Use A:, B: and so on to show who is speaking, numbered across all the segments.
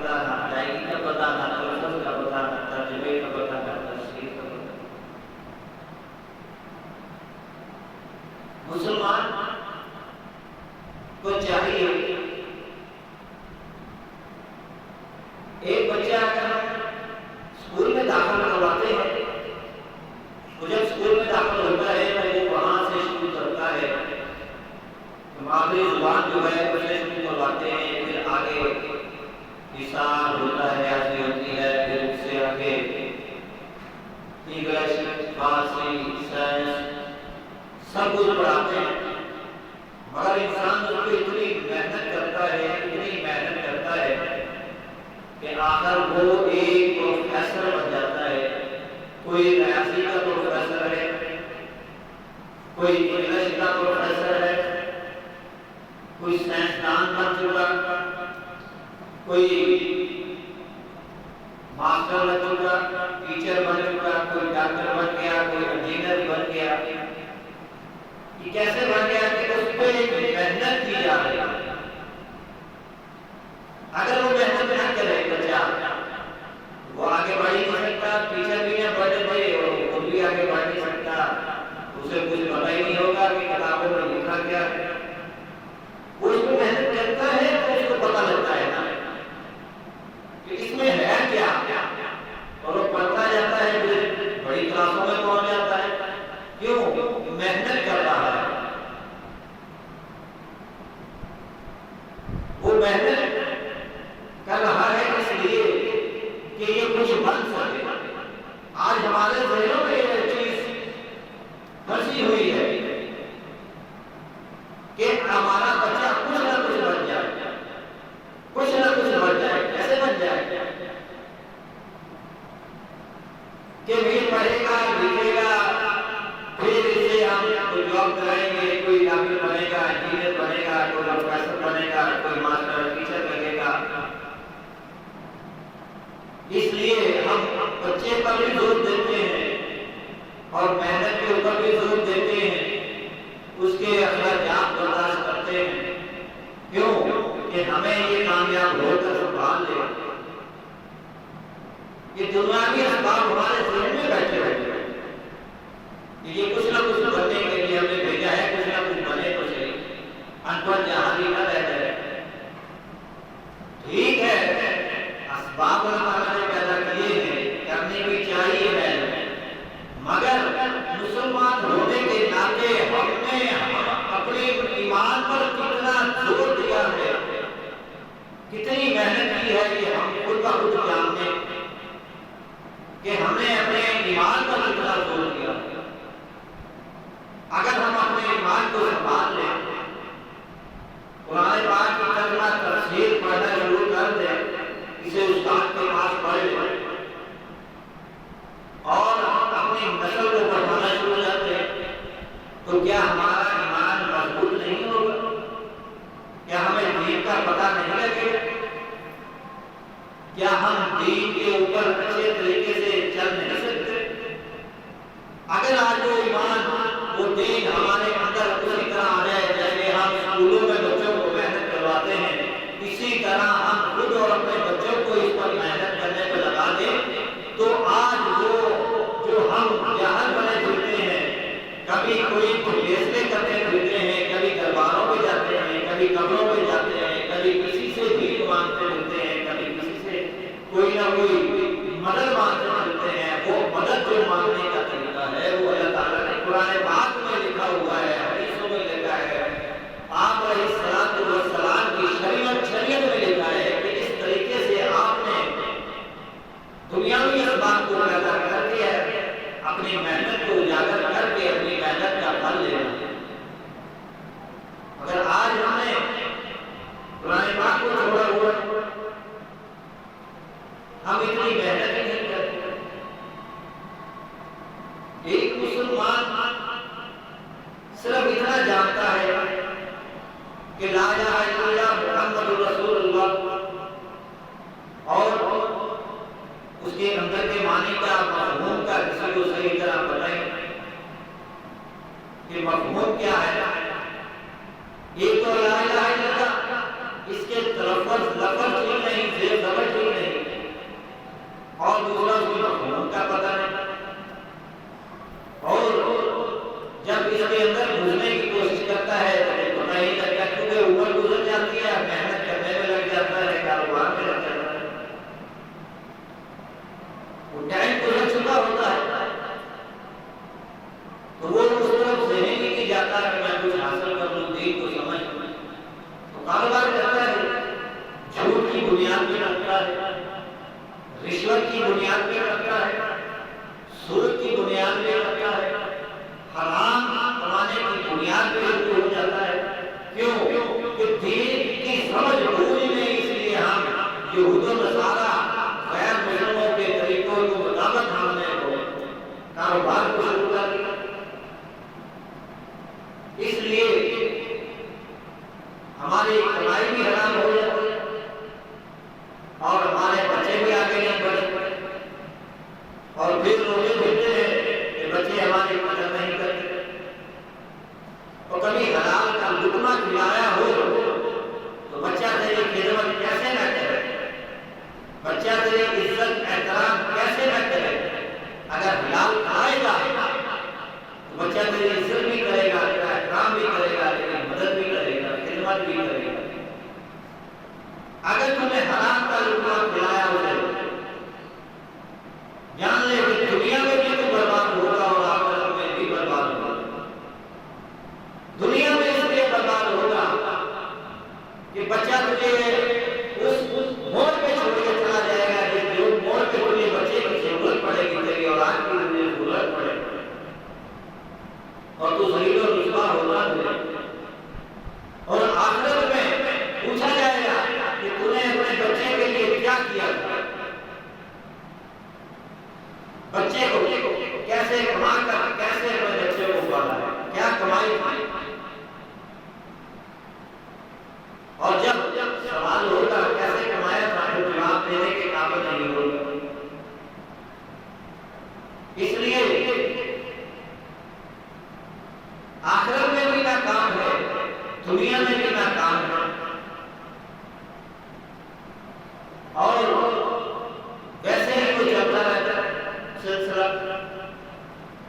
A: बताना, अदायगी का बताना, तलफ़्फ़ुज़ का बताना, तर्जुमे का बताना, तफ़सीर का बताना। मुसलमान को चाहिए, एक बच्चा अगर स्कूल में दाखिल करवाते हैं तो जब स्कूल में दाखिल होता है तो वो वहाँ से शुरू करता है, तो मादरी ज़ुबान जो है उसे शुरू करवाते हैं, फिर आगे हिसाब होता है, यादी होती है, फिर उससे आगे इंग्लिश, फारसी, साइंस सब कुछ पढ़ाते हैं। मगर इंसान उसको इतनी मेहनत करता है, इतनी मेहनत करता है कि आखिर वो एक प्रोफेसर बन जाता है। कोई रियासी का प्रोफेसर है, कोई इंग्लिश का प्रोफेसर है, कोई साइंसदान बन चुका, कोई मास्टर बन चुका, टीचर बन चुका, कोई डॉक्टर बन गया, कोई इंजीनियर बन गया। ये कैसे बन गया कि उस पर मेहनत की जा रही है। अगर वो मेहनत ना करे बच्चा, वो आगे बढ़ ही नहीं सकता, टीचर भी ना बढ़ जाए और खुद भी आगे बढ़ नहीं सकता, उसे कुछ पता ही नहीं होगा कि किताबों में लिखा क्या है। वो इसमें मेहनत करता है तो उसको पता लगता है ना कि इसमें है क्या, और वो पढ़ता जाता है, फिर बड़ी क्लासों में पहुंच जाता है। क्यों? मेहनत कर रहा है। वो मेहनत कर रहा है इसलिए कि ये कुछ बन सके। आज हमारे ज़हनों में ये चीज फंसी हुई है कि हमारा बच्चा कुछ ना कुछ बन जाए, कुछ ना कुछ बन जाए। कैसे बन जाए? कि भी पढ़ेगा, लिखेगा, फिर इसे हम कोई जॉब कराएंगे, कोई डॉक्टर बनेगा, इंजीनियर बनेगा, कोई प्रोफेसर बनेगा, कोई मास्टर टीचर लगेगा। इसलिए हम बच्चे पर भी जोर देते हैं और मेहनत के ऊपर भी जोर देते हैं, उसके अखराजात बर्दाश्त करते हैं। क्यों? कि हमें ये कामयाब होकर संभाल ले। ये दुनियावी असबाब हमारे ज़हन में बैठे बैठे ये कुछ ना कुछ बनने के लिए हमने भेजा है, कुछ ना कुछ बने तो सही, अनपढ़ जहादी न रह जाए। ठीक है, असबाब अल्लाह ने पैदा किए हैं, करने भी चाहिए है, मगर मुसलमान होने के नाते हमने अपने ईमान पर कितना जोर दिया है, कितनी मेहनत की है, ये हम खुद का खुद जानते हैं कि हमने अपने ईमान पर कितना जोर दिया। अगर हम अपने ईमान को संभाल लें, कुरान पाक की तर्जुमा तफसीर पढ़ना शुरू कर दें, इसे उस्ताद के पास पढ़ लें और अपनी नस्ल को बढ़ाना शुरू कर दें, तो क्या हमारा ईमान मजबूत नहीं होगा? क्या हमें दीन का पता नहीं लगेगा? क्या हम दीन के ऊपर अच्छे तरीके से चल नहीं सकते? अगर आज वो ईमान, वो दीन हमारे अंदर उसी तरह आ जाए जैसे हम स्कूलों में बच्चों को मेहनत करवाते हैं, इसी तरह हम खुद और अपने बच्चों को इस पर मेहनत करने पर लगा दें, तो आज वो जो हम जहाज बने फिरते हैं, कभी कोई फैसले करते फिरते हैं, कभी दरबारों में जाते हैं, कभी कमरों में जाते हैं, कभी किसी से भीख मांगते मिलते हैं, कभी किसी से कोई ना कोई मदद मांगते मिलते हैं, वो मदद जो मांगने का तरीका है वो अल्लाह ताला ने कुरान पाक में लिखा हुआ है, हदीसों में लिखा है, आप अलैहिस्सलाम की शरीयत में लिखा है कि इस तरीके से आपने दुनियावी असबाब को पैदा करके अपनी मेहनत को उजागर करके अपनी मेहनत का फल लेना। अगर आज हमने कुरान पाक को छोड़ा हुआ, हम इतनी मेहनत नहीं करते। एक मुसलमान सिर्फ इतना जानता है कि ला इलाहा इल्लल्लाह मुहम्मदुर रसूलुल्लाह, और उसके अंदर के मानी का मफ़हूम का किसी को सही तरह बताएं कि मफ़हूम क्या है। एक तो ला इलाहा इल्लल्लाह, इसके लफ्ज़ ठीक नहीं, ज़ेर ज़बर ठीक बुनियाद पे रखता है, रिश्वत की बुनियाद पे रखता है, सूद की बुनियाद पे रखता है, हराम कमाने की बुनियाद पे शुरू हो जाता है। क्यों? कि दीन की समझ भूल नहीं, इसलिए हम यहूद और नसारा गैर मुस्लिमों के तरीकों को मुताबिक हमने कारोबार को शुरू कर दिया। इसलिए हमारी कमाई भी हराम हो जाती है और हमारे बच्चे भी आगे नहीं बढ़े, और फिर रोते फिरते हैं कि बच्चे हमारी मदद नहीं करते। और कभी हलाल का लुकमा खिलाया हो तो बच्चा तेरी खिदमत कैसे न करे, बच्चा तेरी इज्जत एहतराम कैसे न करे। अगर हलाल खाएगा तो बच्चा तेरी इज्जत भी करेगा, तेरा एहतराम भी करेगा, तेरी मदद भी करेगा, खिदमत भी करेगा। अगर तुमने हराम का लुकमा खिलाया उसे, जान ले कि दुनिया में भी तू बर्बाद होगा और आखिरत में भी बर्बाद होगा। दुनिया में इसलिए बर्बाद होगा कि बच्चा तुझे उस मोड़ पे छोड़ के चला जाएगा जिस मोड़ पे तुझे बच्चे की जरूरत पड़ेगी, तेरी औलाद की तुझे जरूरत पड़ेगी, और तू जलील और रुसवा होगा तुझे। और आखिरत में पूछा जाएगा कि तूने अपने बच्चे के लिए क्या किया था, बच्चे को कैसे कमा कर कैसे अपने बच्चे को पाला है, क्या कमाई थी। और जब सवाल होगा कैसे कमाया था तो जवाब देने के काबिल नहीं होगा। इसलिए आखिरत में भी नाकाम है, दुनिया में भी नाकाम है। और वैसे ही वो चलता रहता है सिलसिला।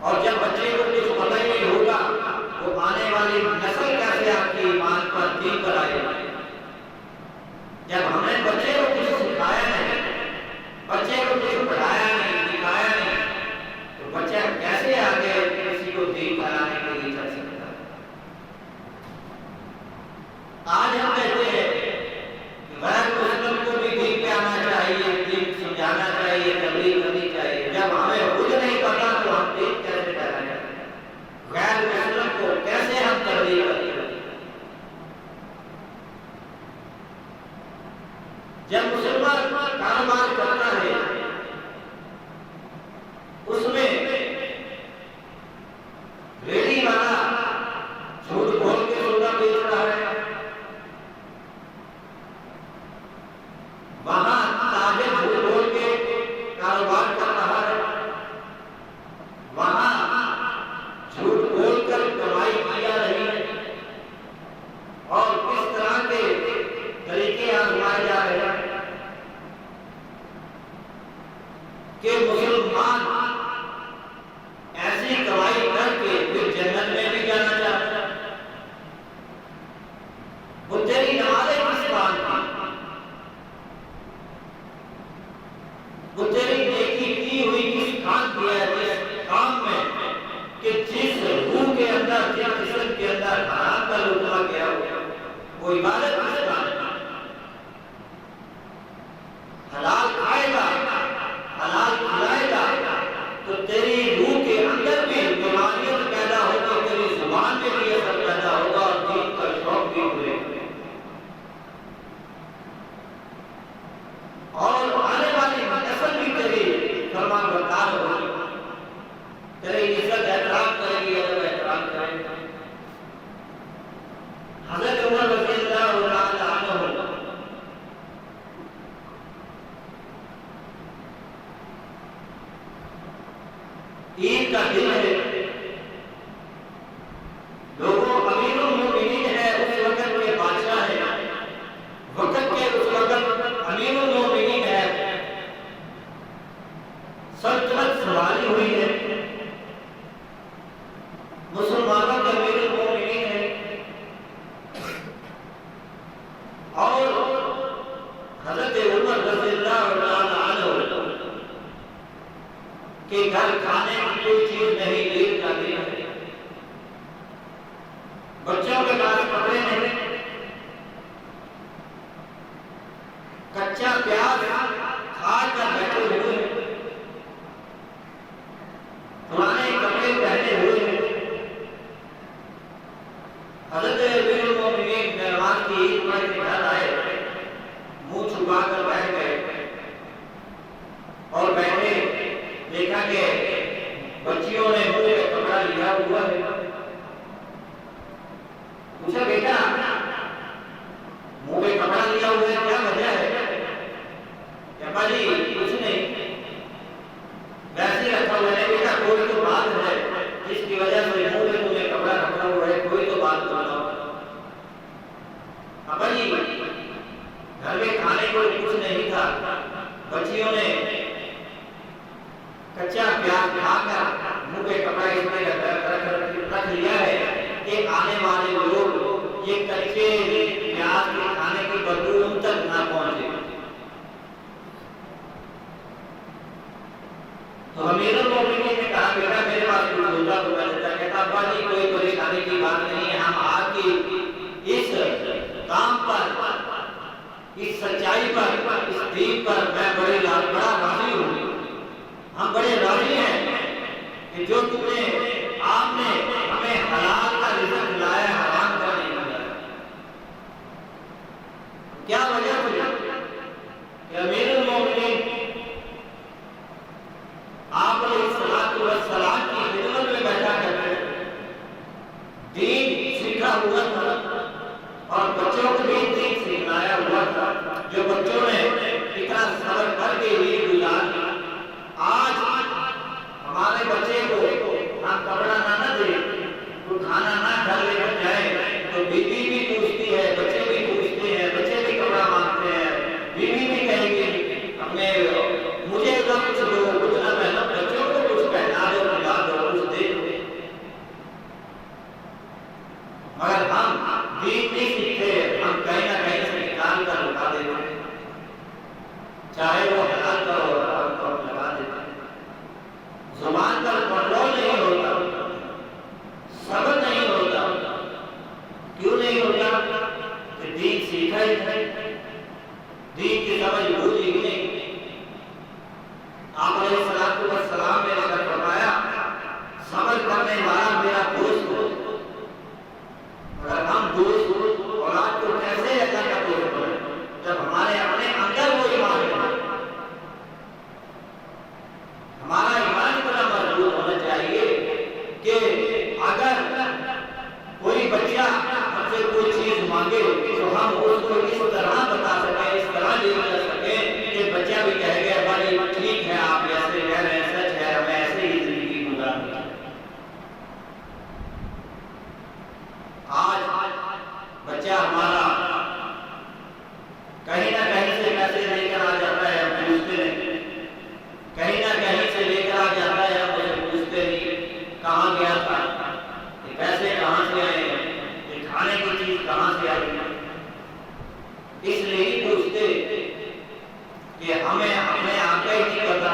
A: और जब बच्चे को कुछ पता ही नहीं होगा वो आने वाली नस्ल कैसे आपकी ईमान पर दीन पर आएगी। जब हमने बच्चे को कुछ सिखाया नहीं, बच्चे को कुछ पढ़ाया नहीं, दिखाया नहीं, तो बच्चा कैसे आगे किसी को दीन फैलाने के लिए चल सकता है। आज हम कहते हैं कि गैर मुस्लिम को भी दीन पे आना चाहिए, दीन समझाना चाहिए, तबलीग करनी चाहिए। जब हमें खुद नहीं पता तो हम दीन कैसे फैलाएंगे, गैर मुस्लिम को कैसे हम तबलीग करेंगे। जब मुसलमान कारोबार करता है उसमें रेडी वाला झूठ बोल के सौदा बेच रहा है, वहां ताजिर झूठ बोल के कारोबार कर रहा है, वहां झूठ बोलकर कमाई की जा रही है, और किस तरह के तरीके आजमाए जा रहे हैं कि मुसलमान ऐसी कमाई करके फिर जन्नत में भी जाना चाहता है। वो तेरी नमाज़ें किस काम की, वो तेरी नेकी की हुई किस काम की है, जिस काम में कि जिस रूह के अंदर, जिस जिस्म के अंदर हराम का लुत्फ़ गया हो, वो इबादत किस काम की। हलाल खाएगा, हलाल खिलाएगा तो तेरी रूह के अंदर भी बीमारियां पैदा होगी, तेरी जुबान में भी असर पैदा होगा और दीन का शौक भी बढ़ेगा। और आने वाली नस्ल भी तेरी फरमाबरदार होगी, तेरी इज्जत एहतराम करेगी, अदब एहतराम करेगी। हज़रत उमर रज़ियल्लाहु तआला अन्हु ईद का दिन है, लोगों अमीरुल मोमिनीन है, उस वक्त के बादशाह है, वक्त के उस वक्त अमीरुल मोमिनीन है, सल्तनत संभाली हुई है, मुसलमानों के अमीरुल मोमिनीन है। और हज़रत उमर रज़ियल्लाहु तआला अन्हु के घर खाने की कोई चीज नहीं, ईद का दिन है, बच्चों के पास कपड़े नहीं, कच्चा प्याज खाकर बैठे हुए हैं, पुराने कपड़े पहने हुए हैं। हज़रत अमीरुल मोमिनीन मेहमान की ईद पर घर आए, मुंह छुपाकर बैठ गए और बैठे देखा कि बच्चियों ने मुंह में कपड़ा लिया हुआ है। पूछा, बेटा मुंह में कपड़ा लिया हुआ है, क्या वजह है? अब्बा जी कुछ नहीं, वैसे ही रखा हुआ है। बेटा कोई तो बात है जिसकी वजह से मुंह में तुम्हें कपड़ा रखा हुआ है, कोई तो बात बताओ। अब्बा जी घर में खाने को कुछ नहीं था, बच्चियों ने कच्चा प्याज खाकर मुंह पे कपड़ा इसमें रख लिया है कि आने वाले लोग ये कच्चे प्याज के खाने की बदबू उन तक ना पहुंचे। तो अमीरुल मोमिनीन ने कहा, बेटा मेरे पास कुछ होता तो मैं देता। कहता, अब्बा जी कोई परेशानी की बात नहीं है, हम आपकी इस काम पर, इस सच्चाई पर, इस दीन पर मैं बड़ा राजी हूँ। हम बड़े राजी हैं कि जो तुमने आपने हमें हलाल का रिज़्क़ खिलाया, हराम का नहीं खिलाया। क्या वजह थी कि अमीरुल मोमिनीन आप अलैहिस्सलातु वस्सलाम की खिदमत में बैठा करते दीन सीखा हुआ था और बच्चों को भी दीन सिखाया हुआ था। जो बच्चों ने इतना सब्र करके ईद गुजारी, आज हमारे बच्चे को हम कपड़ा ना दे, तो खाना ना घर लेकर जाए तो बीवी भी पूछती है, बच्चे भी पूछते हैं, बच्चे भी कपड़ा मांगते हैं, बीवी भी कहेगी हमने मुझे तो कुछ दो, कुछ ना पहना, बच्चों को कुछ पहना दो, खिला दो, कुछ दे दो। मगर हम दीन नहीं सीखते, हम कहीं ना कहीं से निकाल कर लगा देते, चाहे वो हलाल का हो हराम का लगा देते। जुबान पर कंट्रोल नहीं होता, सब्र नहीं होता। क्यों नहीं होता? कि दीन सीखा ही है, दीन की समझ बूझी ही नहीं। आप अलैहिस्सलातु वस्सलाम ने फरमाया, सब्र करने वाला मेरा दोस्त हो। अगर हम दोस्त औलाद को कैसे अल्लाह का दोस्त बने जब हमारे अपने अंदर वो ईमान है। हमारा ईमान इतना मजबूत होना चाहिए कि अगर कोई बच्चा हमसे कोई चीज मांगे तो हम उसको इस तरह बता सके, इस तरह डील कर सके कि बच्चा भी कहेगा, भाई ठीक है आप ऐसे कह रहे हैं, सच है, हमें ऐसे ही जिंदगी गुजारनी है। आज बच्चा हमारा कहीं ना कहीं से पैसे लेकर आ जाता है, हम पूछते नहीं, कहीं ना कहीं से लेकर आ जाता है, हम मुझे पूछते नहीं कहाँ गया था, ये पैसे कहाँ से आए, ये खाने की चीज कहाँ से आई। इसलिए ही पूछते कि हमें अपने आप का ही नहीं पता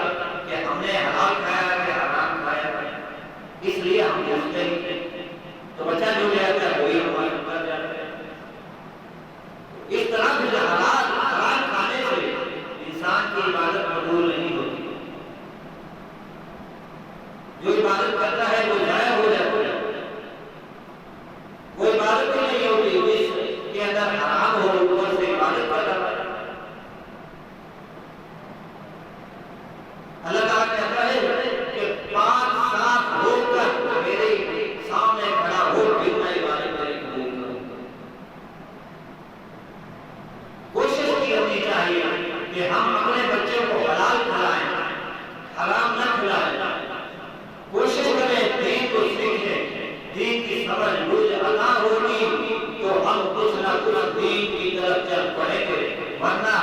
A: कि हमने हलाल खाया कि हराम खाया, इसलिए हम पूछते ही। तो बच्चा जो ले आता है वही हमारे ऊपर जाता है। इस तरह से हराम खाने से इंसान की इबादत कबूल नहीं होती। जो इबादत करता है वो जाया हो जाता है, वो इबादत ही नहीं होती जिसके अंदर हराम हो, ऊपर से इबादत कर रहा है। अल्लाह ताला कहता है कि पांच साथ होकर मेरे सामने खड़ा हो, फिर मैं इबादत मेरी कबूल करूंगा। कोशिश की होनी चाहिए कि हम अपने बच्चों को हलाल खिलाएं, हराम न खिलाएं। कोशिश करें दीन को सीखें, दीन की समझ बूझ अता होगी तो हम कुछ ना कुछ दीन की तरफ चल पड़ेंगे, वरना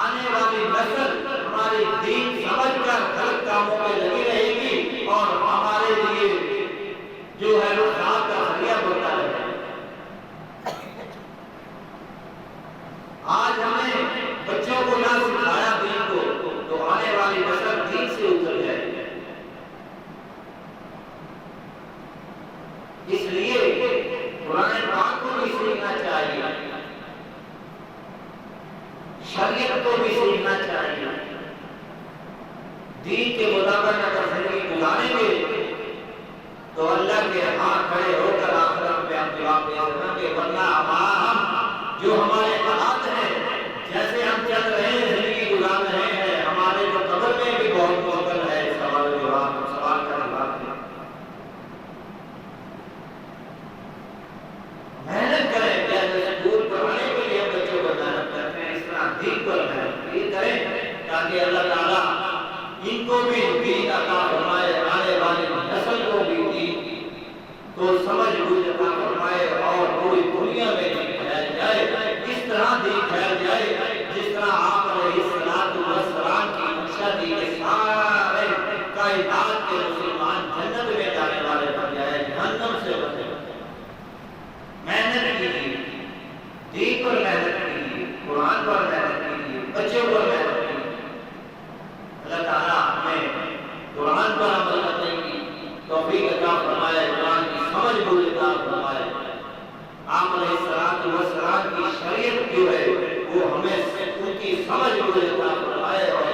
A: आने वाली नस्ल हमारी दीन समझकर गलत कामों में लगी रहेगी और हमारे लिए जो है वो खाद का जरिया बनता है। आज हमने बच्चों को ना सिखाया दीन को तो आने वाली नस्ल दीन से उतर जाएगी। इसलिए कुरान पाक को भी सीखना चाहिए, शरीयत ताकि अल्लाह ताला इनको भी दीन अता फरमाए, आने वाली नस्ल को भी दीन को समझ बूझ अता फरमाए और पूरी दुनिया में दीन फैल जाए। इस तरह दीन फैल जाए जिस तरह आप अलैहिस्सलातु वस्सलाम की मंशा थी कि सारे कायनात के मुसलमान जन्नत में जाने वाले बन जाए, जहन्नम से बचे। मेहनत कीजिए, दीन पर मेहनत कीजिए, कुरान पर मेहनत कीजिए, बच्चों पर मेहनत कीजिए। अल्लाह ताला हमें कुरान पर अमल करने की तौफीक अता फरमाए, कुरान की समझ बूझ अता फरमाए। आप अलैहिस्सलातु वस्सलाम की शरीयत जो है वो हमें उनकी समझ बूझ अता फरमाए और